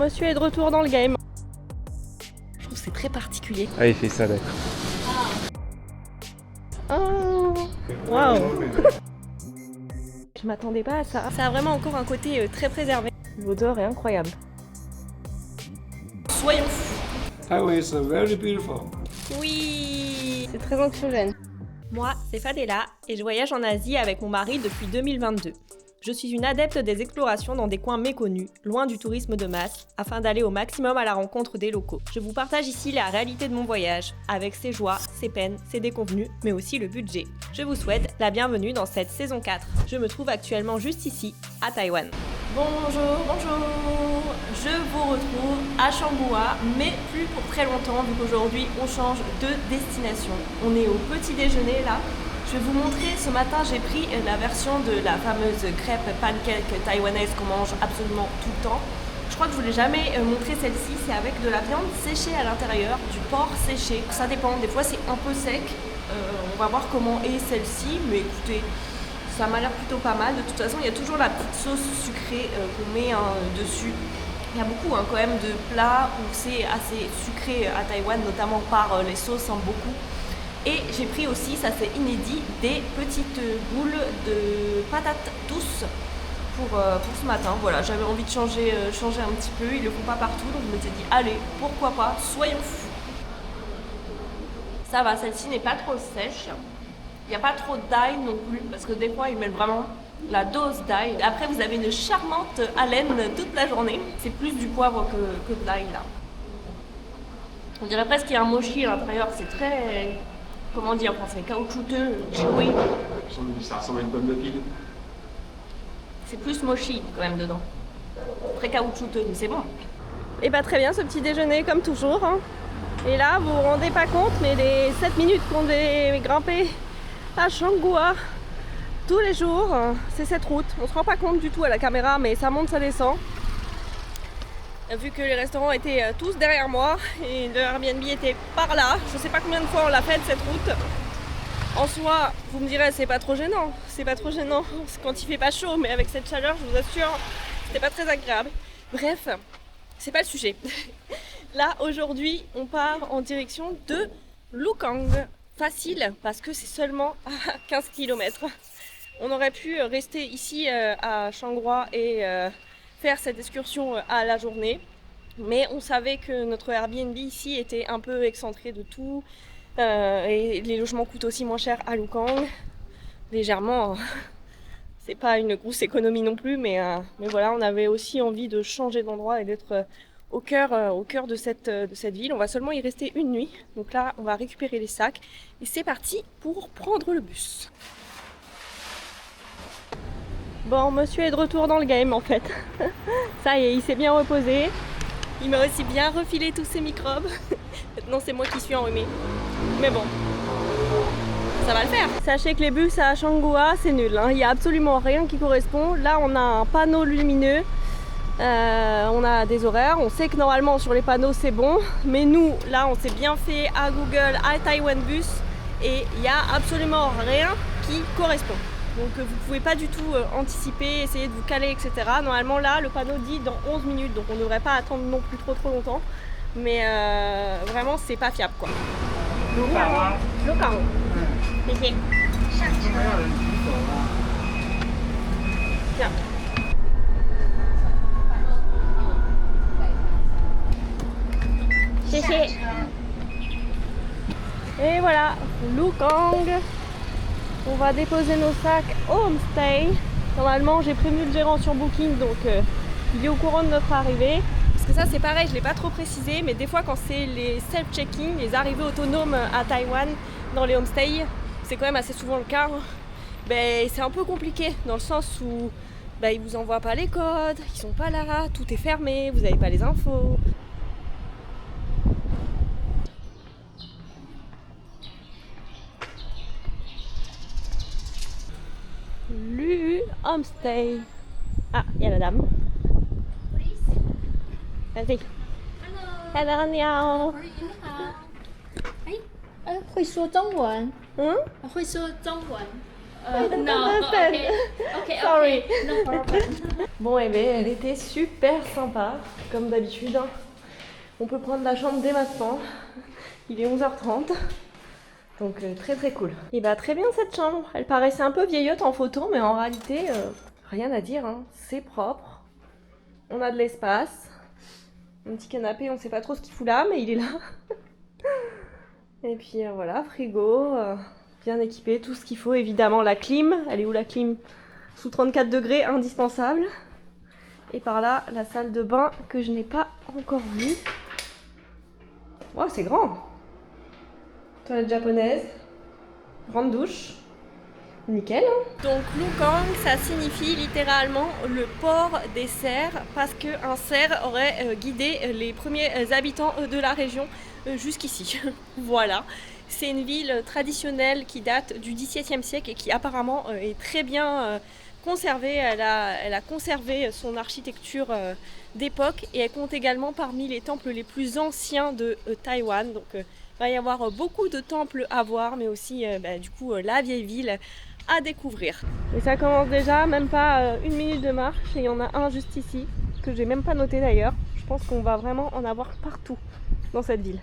Monsieur est de retour dans le game. Je trouve que c'est très particulier. Ah, il fait ça, d'accord. Oh, waouh. Je m'attendais pas à ça. Ça a vraiment encore un côté très préservé. L'odeur est incroyable. Soyons fous. Taiwan is very beautiful. Oui, c'est très anxiogène. Moi, c'est Fadela et je voyage en Asie avec mon mari depuis 2022. Je suis une adepte des explorations dans des coins méconnus, loin du tourisme de masse, afin d'aller au maximum à la rencontre des locaux. Je vous partage ici la réalité de mon voyage, avec ses joies, ses peines, ses déconvenues, mais aussi le budget. Je vous souhaite la bienvenue dans cette saison 4. Je me trouve actuellement juste ici, à Taïwan. Bonjour, je vous retrouve à Changhua, mais plus pour très longtemps, vu qu'aujourd'hui on change de destination. On est au petit déjeuner là. Je vais vous montrer, ce matin j'ai pris la version de la fameuse crêpe pancake taïwanaise qu'on mange absolument tout le temps. Je crois que je vous l'ai jamais montré celle-ci, c'est avec de la viande séchée à l'intérieur, du porc séché. Ça dépend, des fois c'est un peu sec. On va voir comment est celle-ci, mais écoutez, ça m'a l'air plutôt pas mal. De toute façon, il y a toujours la petite sauce sucrée qu'on met dessus. Il y a beaucoup quand même de plats où c'est assez sucré à Taïwan, notamment par les sauces, beaucoup. Et j'ai pris aussi, ça c'est inédit, des petites boules de patates douces pour ce matin. Voilà, j'avais envie de changer un petit peu, ils le font pas partout, donc je m'étais dit, allez, pourquoi pas, soyons fous. Ça va, celle-ci n'est pas trop sèche. Il n'y a pas trop d'ail non plus, parce que des fois ils mettent vraiment la dose d'ail. Après vous avez une charmante haleine toute la journée. C'est plus du poivre que de l'ail là. On dirait presque qu'il y a un mochi à l'intérieur, c'est très... Comment dire en français, caoutchouteux, chewy. Ça ressemble à une pomme de pile. C'est plus mochi quand même dedans. Très caoutchouteux, mais c'est bon. Et bah très bien ce petit déjeuner comme toujours. Et là vous vous rendez pas compte, mais les 7 minutes qu'on devait grimper à Changhua tous les jours, c'est cette route. On se rend pas compte du tout à la caméra, mais ça monte, ça descend. Vu que les restaurants étaient tous derrière moi et le Airbnb était par là, je sais pas combien de fois on l'a fait cette route. En soi, vous me direz, c'est pas trop gênant, c'est quand il fait pas chaud, mais avec cette chaleur, je vous assure, c'était pas très agréable. Bref, c'est pas le sujet. Là, aujourd'hui, on part en direction de Lukang. Facile, parce que c'est seulement à 15 km. On aurait pu rester ici à Changhua et faire cette excursion à la journée, mais on savait que notre Airbnb ici était un peu excentré de tout et les logements coûtent aussi moins cher à Lukang, légèrement. C'est pas une grosse économie non plus, mais voilà, on avait aussi envie de changer d'endroit et d'être au cœur de cette ville. On va seulement y rester une nuit, donc là on va récupérer les sacs et c'est parti pour prendre le bus. Bon, monsieur est de retour dans le game en fait. Ça y est, il s'est bien reposé. Il m'a aussi bien refilé tous ses microbes. Maintenant c'est moi qui suis enrhumée. Mais bon, ça va le faire. Sachez que les bus à Changhua c'est nul, il n'y a absolument rien qui correspond. Là on a un panneau lumineux, on a des horaires, on sait que normalement sur les panneaux c'est bon. Mais nous, là on s'est bien fait à Google, à Taiwan Bus, et il n'y a absolument rien qui correspond. Donc vous pouvez pas du tout anticiper, essayer de vous caler, etc. Normalement là, le panneau dit dans 11 minutes, donc on ne devrait pas attendre non plus trop longtemps. Mais vraiment, c'est pas fiable quoi. Lukang. Tiens. Et voilà, Lukang. On va déposer nos sacs au homestay. Normalement, j'ai prévenu le gérant sur Booking, donc il est au courant de notre arrivée. Parce que ça, c'est pareil, je ne l'ai pas trop précisé, mais des fois, quand c'est les self-checking, les arrivées autonomes à Taïwan, dans les homestays, c'est quand même assez souvent le cas. Ben, c'est un peu compliqué, dans le sens où ben, ils vous envoient pas les codes, ils sont pas là, tout est fermé, vous n'avez pas les infos. Le homestay. Ah, il y a la dame. Vas-y. Hello, ni hao. 会说中文？会说中文？No. Okay. Sorry. No problem. Bon, eh bien, elle était super sympa, comme d'habitude. On peut prendre la chambre dès maintenant. Il est 11h30. Donc très très cool. Et bah très bien cette chambre. Elle paraissait un peu vieillotte en photo, mais en réalité, rien à dire. Hein. C'est propre. On a de l'espace. Un petit canapé, on sait pas trop ce qu'il fout là, mais il est là. Et puis voilà, frigo, bien équipé, tout ce qu'il faut. Évidemment la clim. Elle est où la clim? Sous 34 degrés, indispensable. Et par là, la salle de bain que je n'ai pas encore vue. Wow, c'est grand! Toilette japonaise, grande douche, nickel. Donc Lukang, ça signifie littéralement le port des cerfs parce qu'un cerf aurait guidé les premiers habitants de la région jusqu'ici. Voilà, c'est une ville traditionnelle qui date du XVIIe siècle et qui apparemment est très bien conservée. Elle a conservé son architecture d'époque et elle compte également parmi les temples les plus anciens de Taïwan. Donc il va y avoir beaucoup de temples à voir, mais aussi du coup la vieille ville à découvrir. Et ça commence déjà, même pas une minute de marche, et il y en a un juste ici, que j'ai même pas noté d'ailleurs. Je pense qu'on va vraiment en avoir partout dans cette ville.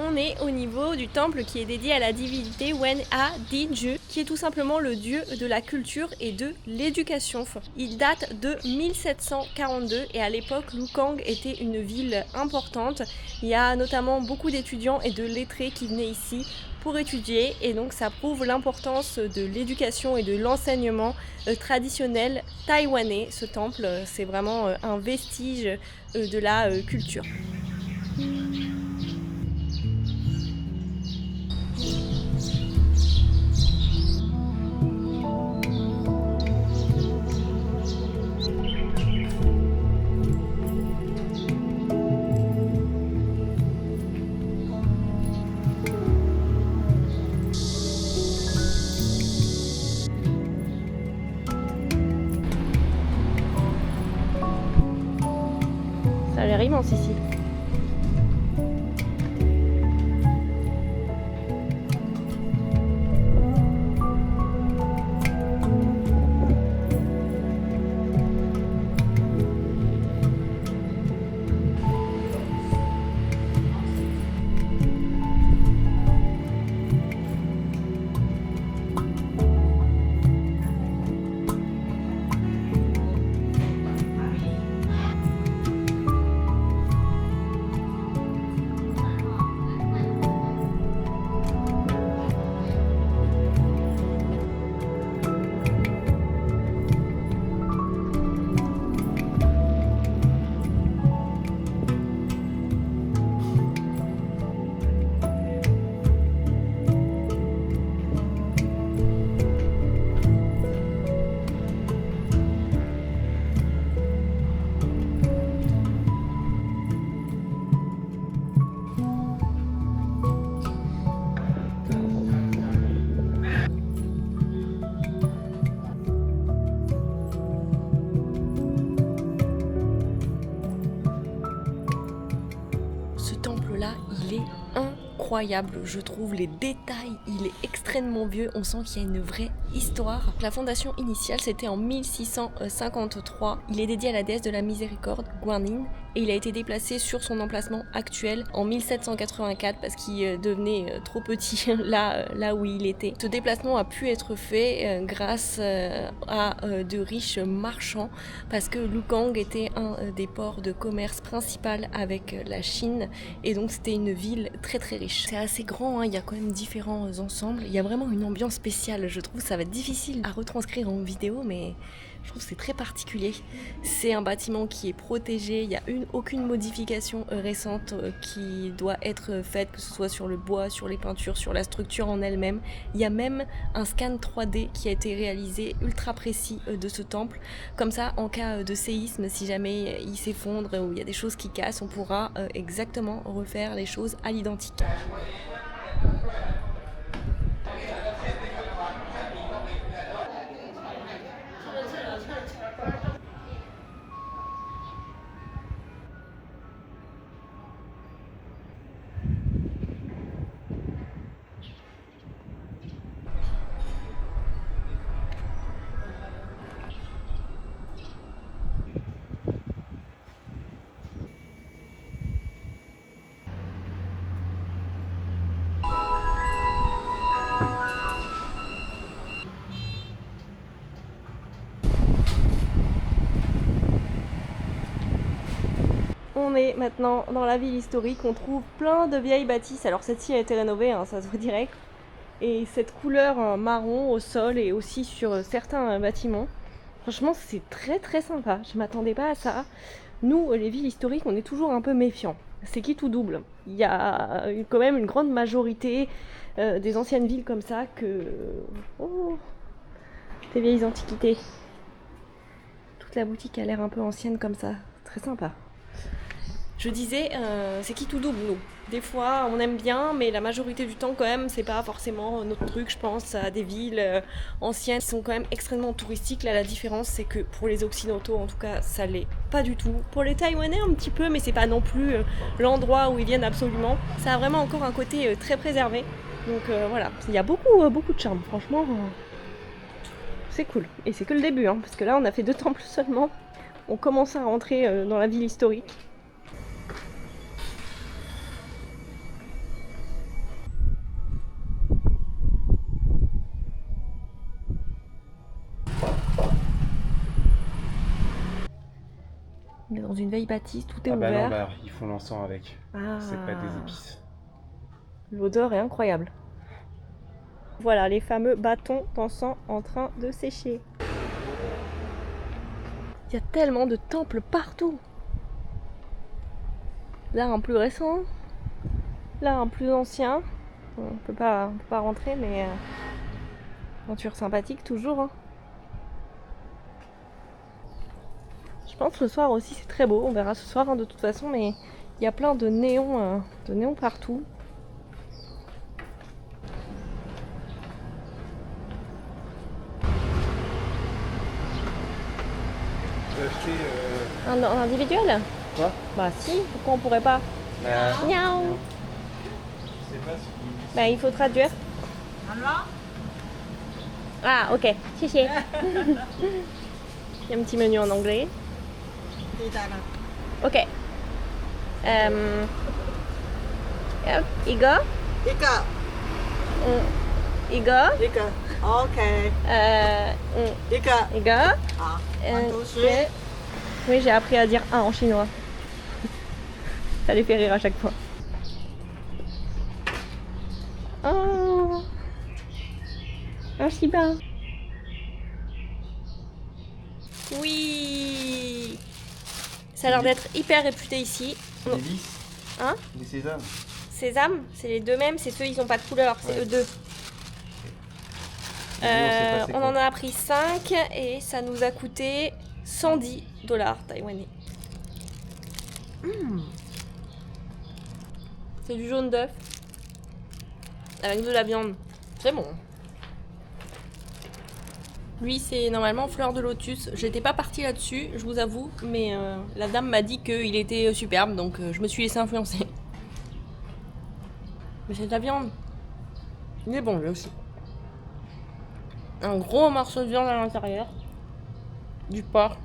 On est au niveau du temple qui est dédié à la divinité Wen A Dinju, qui est tout simplement le dieu de la culture et de l'éducation. Il date de 1742 et à l'époque, Lukang était une ville importante. Il y a notamment beaucoup d'étudiants et de lettrés qui venaient ici pour étudier et donc ça prouve l'importance de l'éducation et de l'enseignement traditionnel taïwanais. Ce temple, c'est vraiment un vestige de la culture. Ça a l'air immense ici. Il est incroyable, je trouve, les détails, il est extrêmement vieux, on sent qu'il y a une vraie histoire. La fondation initiale, c'était en 1653, il est dédié à la déesse de la miséricorde, Guanyin, et il a été déplacé sur son emplacement actuel en 1784 parce qu'il devenait trop petit là où il était. Ce déplacement a pu être fait grâce à de riches marchands parce que Lukang était un des ports de commerce principal avec la Chine et donc c'était une ville très très riche. C'est assez grand, hein, il y a quand même différents ensembles, il y a vraiment une ambiance spéciale, je trouve ça va va être difficile à retranscrire en vidéo, mais je trouve que c'est très particulier. C'est un bâtiment qui est protégé, il n'y a aucune modification récente qui doit être faite, que ce soit sur le bois, sur les peintures, sur la structure en elle-même. Il y a même un scan 3D qui a été réalisé ultra précis de ce temple. Comme ça, en cas de séisme, si jamais il s'effondre ou il y a des choses qui cassent, on pourra exactement refaire les choses à l'identique. On est maintenant dans la ville historique, on trouve plein de vieilles bâtisses. Alors celle-ci a été rénovée, hein, ça se voit direct. Et cette couleur marron au sol et aussi sur certains bâtiments. Franchement, c'est très très sympa. Je m'attendais pas à ça. Nous, les villes historiques, on est toujours un peu méfiants. C'est qui tout double. Il y a quand même une grande majorité des anciennes villes comme ça que... Oh, des vieilles antiquités. Toute la boutique a l'air un peu ancienne comme ça. Très sympa. Je disais, c'est qui tout double, nous. Des fois, on aime bien, mais la majorité du temps, quand même, c'est pas forcément notre truc. Je pense à des villes anciennes qui sont quand même extrêmement touristiques. Là, la différence, c'est que pour les Occidentaux, en tout cas, ça l'est pas du tout. Pour les Taïwanais, un petit peu, mais c'est pas non plus l'endroit où ils viennent absolument. Ça a vraiment encore un côté très préservé. Donc voilà, il y a beaucoup de charme. Franchement, c'est cool. Et c'est que le début, hein, parce que là, on a fait 2 temples seulement. On commence à rentrer dans la ville historique. On est dans une vieille bâtisse, tout est ouvert. Non, ils font l'encens avec. Ah. C'est pas des épices. L'odeur est incroyable. Voilà les fameux bâtons d'encens en train de sécher. Il y a tellement de temples partout. Là un plus récent, là un plus ancien. On peut pas rentrer, mais aventure sympathique toujours. Hein. Je pense que le soir aussi c'est très beau, on verra ce soir hein, de toute façon, mais il y a plein de néons partout. Tu as acheté Un individuel? quoi? Bah si, pourquoi on pourrait pas? Miaou. Je sais pas si... Bah il faut traduire. Ah ok, chiché. Il y a un petit menu en anglais. Ok. Yep. Igor? Igor. Igor? Igor. Ok. Igor. Igor? Ah. Ok. Oui, j'ai appris à dire un en chinois. Ça les fait rire à chaque fois. Oh! Un Shiba. Oui! Ça a l'air d'être hyper réputé ici. Les lys. Hein? Les sésames. Sésame, c'est les deux mêmes, c'est ceux ils ont pas de couleur, c'est Ouais. eux deux. On On en a pris 5 et ça nous a coûté $110 taïwanais. C'est du jaune d'œuf avec de la viande. C'est bon. Lui, c'est normalement fleur de lotus. J'étais pas partie là-dessus, je vous avoue, mais la dame m'a dit qu'il était superbe, donc je me suis laissée influencer. Mais c'est de la viande. Il est bon, lui aussi. Un gros morceau de viande à l'intérieur. Du porc.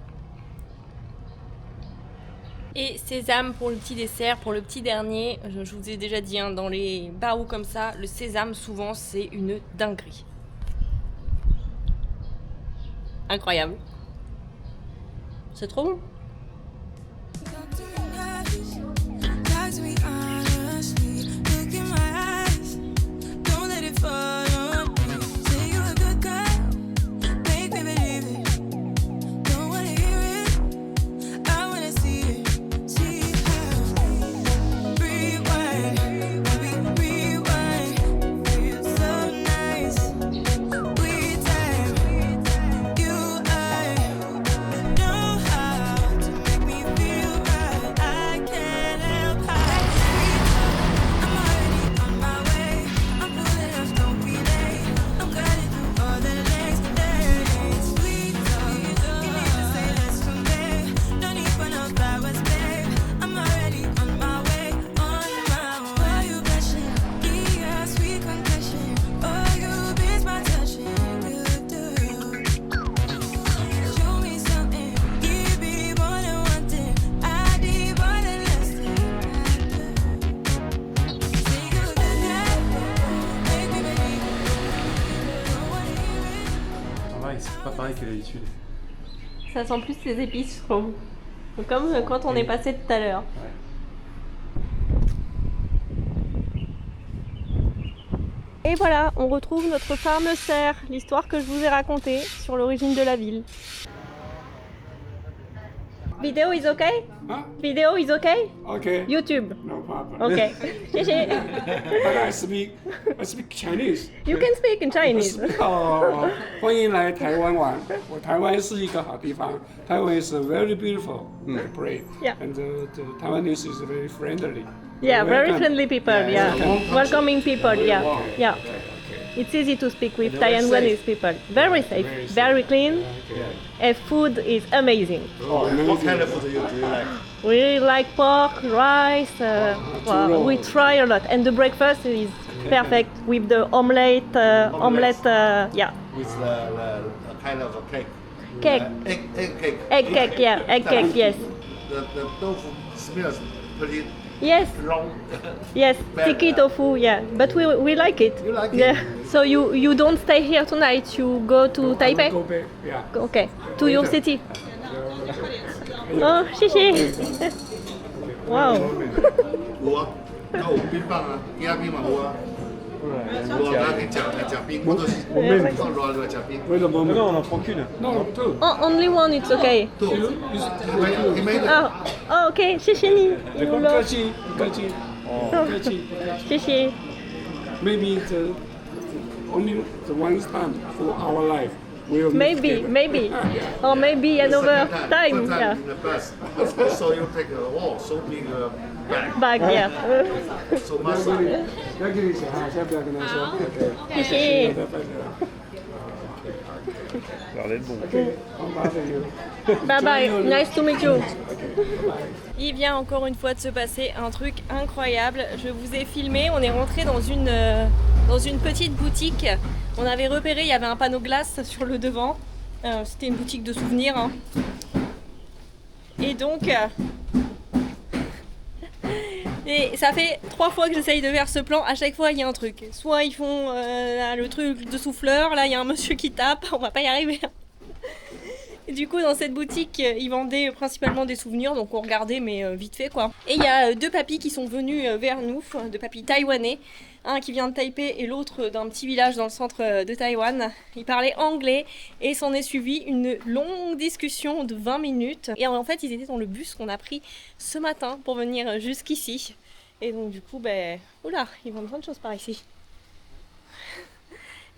Et sésame pour le petit dessert, pour le petit dernier. Je vous ai déjà dit, hein, dans les baos comme ça, le sésame, souvent, c'est une dinguerie. Incroyable. C'est trop bon. pareil que d'habitude. Ça sent plus les épices, je trouve. Comme quand on est passé tout à l'heure. Et voilà, on retrouve notre fameuse serre, l'histoire que je vous ai racontée sur l'origine de la ville. Video is okay? Huh? Video is okay? Okay. YouTube. No problem. Okay. 谢谢. But I speak Chinese. You can speak in Chinese. 欢迎来台湾玩。我台湾是一个好地方。台湾 is very beautiful, very brave, Yeah. and the Taiwanese is very friendly. Yeah, very Welcome. friendly people. Yeah, welcoming people. Yeah, yeah. It's easy to speak with Taiwanese people. Very safe, very clean. And food is amazing. Oh, What kind of food do you like? We like pork, rice. Well, we try a lot, and the breakfast is perfect with the omelette. Yeah, With the kind of a cake. cake, Egg cake. egg cake. Yeah, egg cake. Yes, The tofu smells pretty yes, long. yes. Sticky tofu. Yeah, but we like it. You like it? Yeah. So you don't stay here tonight. You go to Taipei. Go back. Yeah. Okay, to your city. Oh, 谢谢. Wow. 有啊，有冰棒啊，鸡仔冰嘛有啊。有啊，咱去食冰，我都是放热就食冰。 Wait a moment. on en prend qu'une. No, two. Oh, only one, it's okay. 对，你没的。 Oh, oh okay. 谢谢你. 不客气，不客气。不客气。谢谢. Maybe only the one time for our life. We'll meet Maybe, together. maybe. Or maybe another Second time. Yeah. in the past. So you take so big bag, Back, yeah. so much. 不要跟你讲哈，现在不要跟他说。谢谢. Bye bye, nice to meet you. Il vient encore une fois de se passer un truc incroyable. Je vous ai filmé, on est rentré dans une petite boutique. On avait repéré, il y avait un panneau glace sur le devant. C'était une boutique de souvenirs. Hein. Et donc... Et ça fait 3 fois que j'essaye de faire ce plan, à chaque fois il y a un truc. Soit ils font le truc de souffleur, là il y a un monsieur qui tape, on va pas y arriver. Et du coup dans cette boutique ils vendaient principalement des souvenirs, donc on regardait mais vite fait quoi. Et il y a 2 papis qui sont venus vers nous, 2 papis taïwanais. Un qui vient de Taipei et l'autre d'un petit village dans le centre de Taïwan. Ils parlaient anglais et s'en est suivi une longue discussion de 20 minutes. Et en fait, ils étaient dans le bus qu'on a pris ce matin pour venir jusqu'ici. Et donc du coup, oula, ils vendent plein de choses par ici.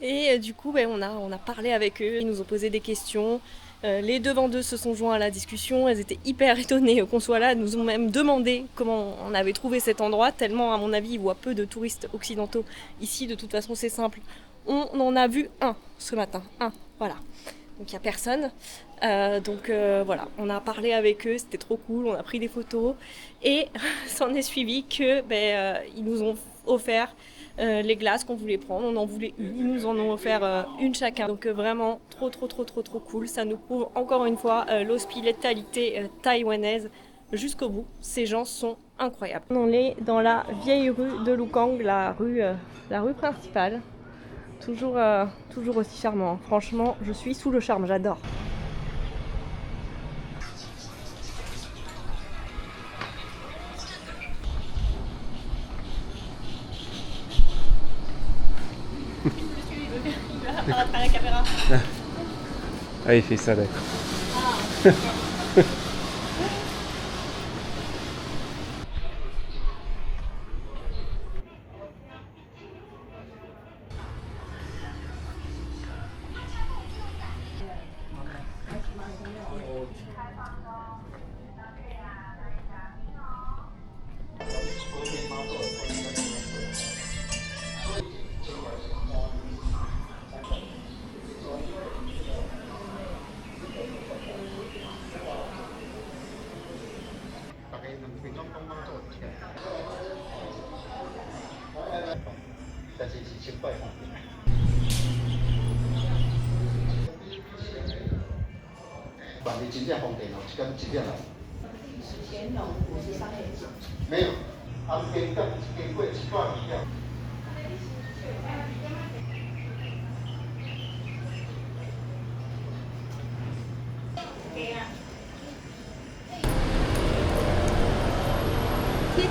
Et du coup, on a parlé avec eux, ils nous ont posé des questions. Les 2 vendeuses se sont joints à la discussion, elles étaient hyper étonnées qu'on soit là, elles nous ont même demandé comment on avait trouvé cet endroit, tellement à mon avis ils voient peu de touristes occidentaux ici, de toute façon c'est simple. On en a vu un ce matin, voilà. Donc il n'y a personne, voilà, on a parlé avec eux, c'était trop cool, on a pris des photos et s'en est suivi que ils nous ont offert les glaces qu'on voulait prendre, on en voulait une, ils nous en ont offert une chacun. Donc vraiment trop cool, ça nous prouve encore une fois l'hospitalité taïwanaise jusqu'au bout. Ces gens sont incroyables. On est dans la vieille rue de Lukang, la rue principale. Toujours aussi charmant. Franchement, je suis sous le charme, j'adore. À la caméra. Ah, il fait ça d'accord.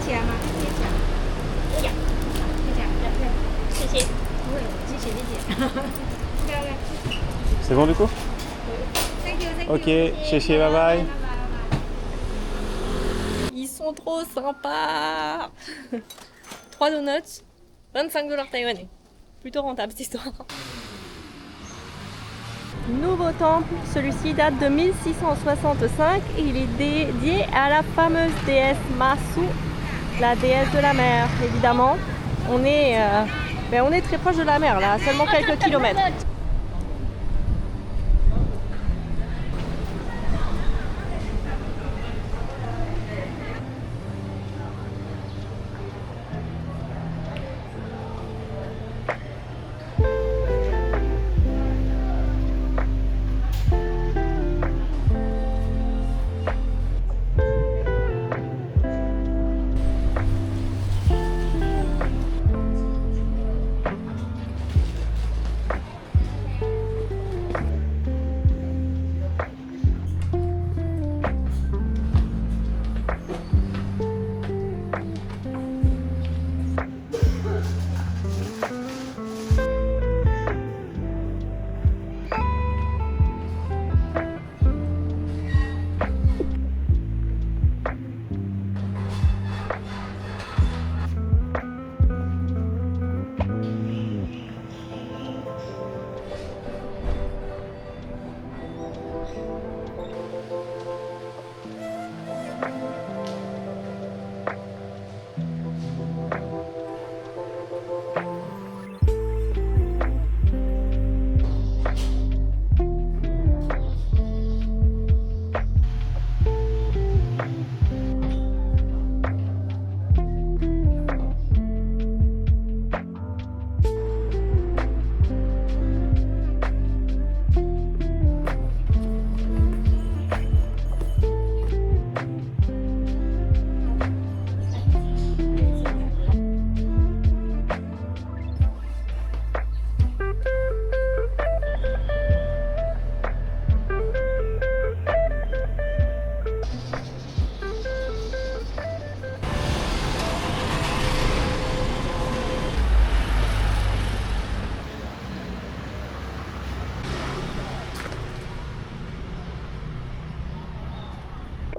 起来吗？可以接起来。哎呀，可以这样，谢谢。不会，谢谢，谢谢。漂亮。C'est bon du coup? Thank you, thank you. Ok, chéché, bye bye. Ils sont trop sympas. 3 donuts, 25 $ taïwanais. Plutôt rentable cette histoire. Nouveau temple, celui-ci date de 1665 et il est dédié à la fameuse déesse Masu, la déesse de la mer, évidemment. On est très proche de la mer là, à seulement quelques kilomètres.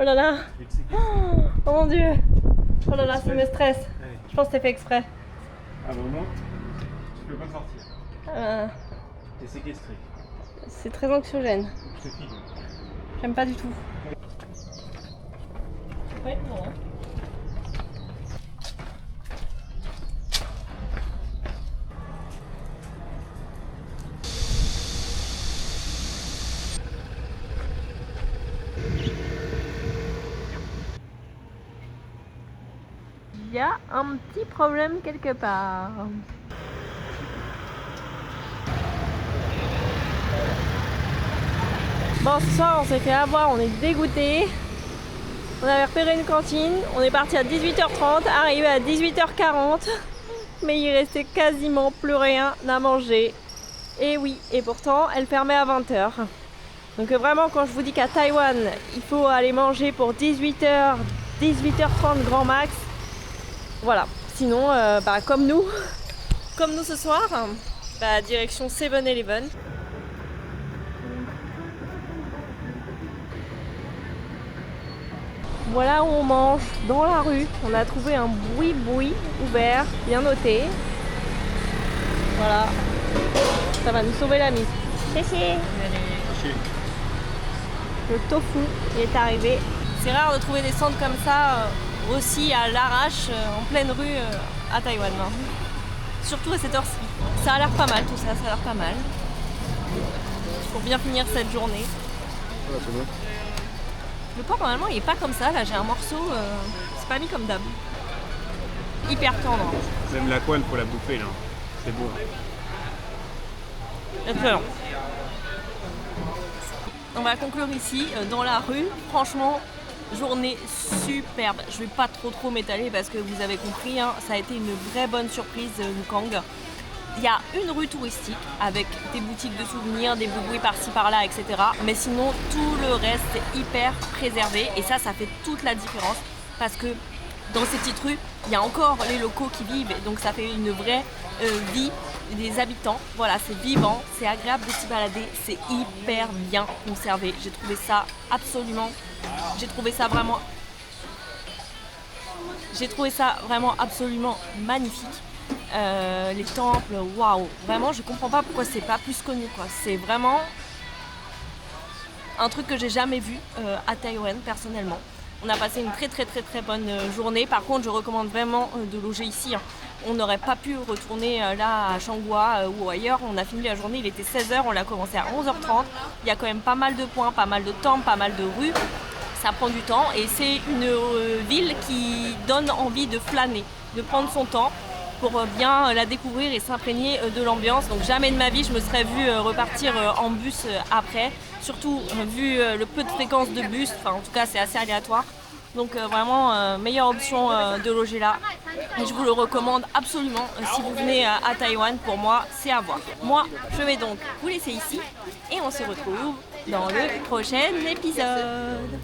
Oh là là. Oh mon dieu. Oh là là, ça me stresse. Je pense que c'est fait exprès. À un moment, tu peux pas sortir. T'es séquestré. C'est très anxiogène. Je te filme. J'aime pas du tout. Ouais, bon. Il y a un petit problème quelque part. Bon, ce soir on s'est fait avoir, on est dégoûtés. On avait repéré une cantine, on est parti à 18h30, arrivé à 18h40, mais il restait quasiment plus rien à manger. Et oui, et pourtant elle fermait à 20h. Donc vraiment quand je vous dis qu'à Taïwan il faut aller manger pour 18h, 18h30 grand max, voilà. Sinon, comme nous ce soir, direction 7-Eleven. Voilà où on mange, dans la rue. On a trouvé un boui-boui ouvert, bien noté. Voilà. Ça va nous sauver la mise. Chéché. Le tofu est arrivé. C'est rare de trouver des centres comme ça aussi à l'arrache, en pleine rue à Taïwan. Surtout à cette heure-ci. Ça a l'air pas mal tout ça, ça a l'air pas mal. Pour bien finir cette journée. Ouais, c'est bon. Le porc normalement il est pas comme ça, là j'ai un morceau, c'est pas mis comme d'hab. Hyper tendre. Même la couenne, faut la bouffer là. C'est beau. Excellent. On va conclure ici, dans la rue. Franchement, journée superbe. Je vais pas trop m'étaler parce que vous avez compris, hein, ça a été une vraie bonne surprise Wukong. Il y a une rue touristique avec des boutiques de souvenirs, des boubouis par-ci par-là, etc. Mais sinon, tout le reste est hyper préservé et ça fait toute la différence parce que Dans ces petites rues, il y a encore les locaux qui vivent, donc ça fait une vraie vie des habitants. Voilà, c'est vivant, c'est agréable de s'y balader, c'est hyper bien conservé. J'ai trouvé ça vraiment absolument magnifique. Les temples, waouh, vraiment je comprends pas pourquoi c'est pas plus connu quoi. C'est vraiment un truc que j'ai jamais vu à Taïwan personnellement. On a passé une très bonne journée. Par contre, je recommande vraiment de loger ici. On n'aurait pas pu retourner là à Changhua ou ailleurs. On a fini la journée, il était 16h, on l'a commencé à 11h30. Il y a quand même pas mal de points, pas mal de temples, pas mal de rues. Ça prend du temps et c'est une ville qui donne envie de flâner, de prendre son temps pour bien la découvrir et s'imprégner de l'ambiance. Donc jamais de ma vie je me serais vue repartir en bus après, surtout vu le peu de fréquence de bus, enfin en tout cas c'est assez aléatoire. Donc vraiment meilleure option de loger là et je vous le recommande absolument si vous venez à Taïwan. Pour moi c'est à voir. Moi je vais donc vous laisser ici et on se retrouve dans le prochain épisode.